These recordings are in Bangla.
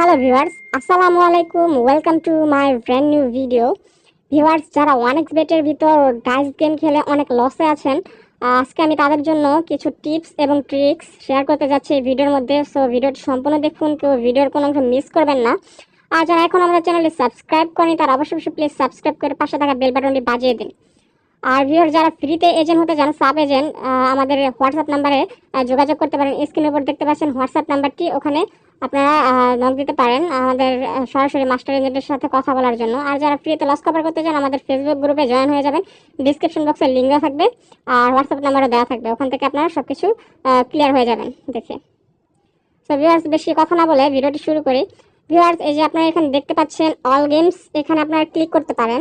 হ্যালো ভিউয়ার্স, আসসালামু আলাইকুম। Welcome to my brand new video. Viewers, যারা ওয়ানেক্স বেটের ভিতর ডাইস গেম খেলে অনেক লসে আছেন, আজকে আমি তাদের জন্য কিছু টিপস এবং ট্রিক্স শেয়ার করতে যাচ্ছি এই ভিডিওর মধ্যে। সো ভিডিওটি সম্পূর্ণ দেখুন, কেউ ভিডিওর কোনো অংশ মিস করবেন না। আর যারা এখন আমাদের চ্যানেলে সাবস্ক্রাইব করেনি তারা অবশ্যই প্লিজ সাবস্ক্রাইব করে পাশে থাকা বেল বাটনটি বাজিয়ে দিন। আর ভিউয়ার, যারা ফ্রিতে এজেন্ট হতে চান, সাব এজেন্ট, আমাদের হোয়াটসঅ্যাপ নাম্বারে যোগাযোগ করতে পারেন। স্ক্রিনের উপর দেখতে পাচ্ছেন হোয়াটসঅ্যাপ নাম্বারটি, ওখানে আপনারা নক দিতে পারেন আমাদের সরাসরি মাস্টার এজেন্টের সাথে কথা বলার জন্য। আর যারা ফ্রিতে লস কভার করতে চান, আমাদের ফেসবুক গ্রুপে জয়েন হয়ে যাবেন। ডিসক্রিপশন বক্সে লিঙ্ক দেওয়া থাকবে আর হোয়াটসঅ্যাপ নাম্বারও দেওয়া থাকবে, ওখান থেকে আপনারা সব কিছু ক্লিয়ার হয়ে যাবেন দেখে। তো ভিউয়ার্স, বেশি কথা না বলে ভিডিওটি শুরু করি। ভিউয়ার্স, এই যে আপনারা এখানে দেখতে পাচ্ছেন অল গেমস, এখানে আপনারা ক্লিক করতে পারেন।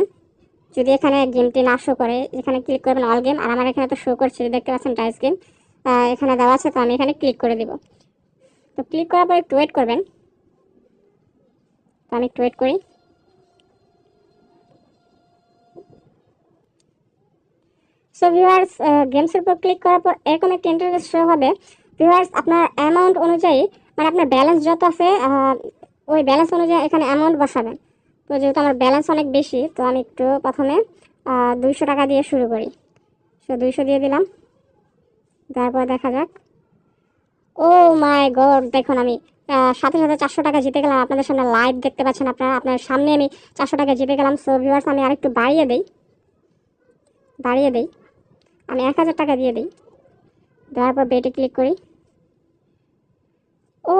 যদি এখানে গেমটি না শো করে, এখানে ক্লিক করবেন অল গেম। আর আমার এখানে তো শো করছে, দেখতে পাচ্ছেন ডাইস গেম এখানে দেওয়া আছে, তো আমি এখানে ক্লিক করে দিব। তো ক্লিক করার পর একটু ওয়েট করবেন। তো আমি একটু ওয়েট করি। সো ভিউয়ার্স, গেমসের উপর ক্লিক করার পর এরকম একটা ইন্টারফেস শো হবে। ভিউয়ার্স, আপনার অ্যামাউন্ট অনুযায়ী, মানে আপনার ব্যালেন্স যত আছে ওই ব্যালেন্স অনুযায়ী এখানে অ্যামাউন্ট বসাবেন। তো যেহেতু আমার ব্যালেন্স অনেক বেশি, তো আমি একটু প্রথমে 200 টাকা দিয়ে শুরু করি। সো 200 দিয়ে দিলাম, তারপর দেখা যাক। ও মাই গড, দেখুন আমি সাথে সাথে 400 টাকা জিতে গেলাম। আপনাদের সামনে লাইভ দেখতে পাচ্ছেন, আপনার সামনে আমি 400 টাকা জিতে গেলাম। সো ভিউয়ার্স, আমি আরেকটু বাড়িয়ে দেই। আমি 1000 টাকা দিয়ে দিই, দেওয়ার পর বেটে ক্লিক করি। ও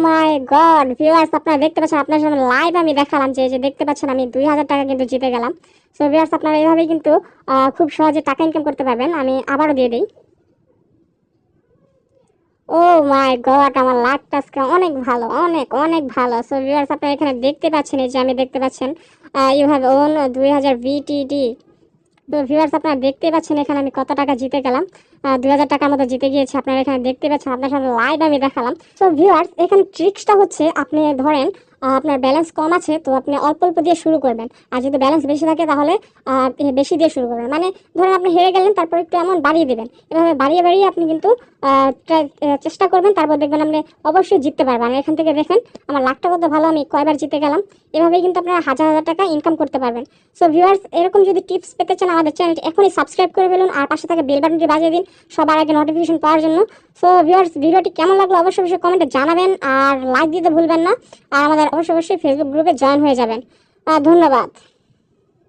মাই গড ভিউয়ার্স, আপনারা দেখতে পাচ্ছেন, আপনার সামনে লাইভ আমি দেখালাম যে দেখতে পাচ্ছেন আমি 2000 টাকা কিন্তু জিতে গেলাম। সো ভিউয়ার্স, আপনারা এইভাবেই কিন্তু খুব সহজে টাকা ইনকাম করতে পারবেন। আমি আবারও দিয়ে দিই। ও মাই গড, আমার লাকটা আজকে অনেক ভালো, অনেক অনেক ভালো। সো ভিউয়ার্স, আপনারা এখানে দেখতে পাচ্ছেন, এই যে আমি দেখতে পাচ্ছেন ইউ হ্যাভ ওন 2000 VTD। তো ভিউয়ার্স, আপনারা দেখতে পাচ্ছেন এখানে আমি কত টাকা জিতে গেলাম। 2000 টাকার মতো জিতে গিয়েছে। আপনারা এখানে দেখতে পাচ্ছেন, আপনার সাথে লাইভ আমি দেখালাম। তো ভিউয়ার্স, এখানে ট্রিক্সটা হচ্ছে, আপনি ধরেন আপনার ব্যালেন্স কম আছে, তো আপনি অল্প অল্প দিয়ে শুরু করবেন। আর যদি ব্যালেন্স বেশি থাকে তাহলে বেশি দিয়ে শুরু করবেন। মানে ধরেন আপনি হেরে গেলেন, তারপর একটু অ্যামাউন্ট বাড়িয়ে দেবেন। এভাবে বাড়িয়ে বাড়িয়ে আপনি কিন্তু চেষ্টা করবেন, তারপর দেখবেন আপনি অবশ্যই জিততে পারবেন। এখান থেকে দেখেন আমার লাখটা কত ভালো, আমি কয়বার জিতে গেলাম। এভাবেই কিন্তু আপনারা হাজার হাজার টাকা ইনকাম করতে পারবেন। সো ভিউয়ার্স, এরকম যদি টিপস পেতে চান, আমাদের চ্যানেলটি এখনই সাবস্ক্রাইব করে ফেলুন আর পাশে থাকা বেল বাটনটি বাজিয়ে দিন সবার আগে নোটিফিকেশন পাওয়ার জন্য। সো ভিউয়ার্স, ভিডিওটি কেমন লাগলো অবশ্যই কমেন্টে জানাবেন আর লাইক দিতে ভুলবেন না। আর আমাদের অবশ্যই ফেসবুক গ্রুপে জয়েন হয়ে যাবেন। ধন্যবাদ।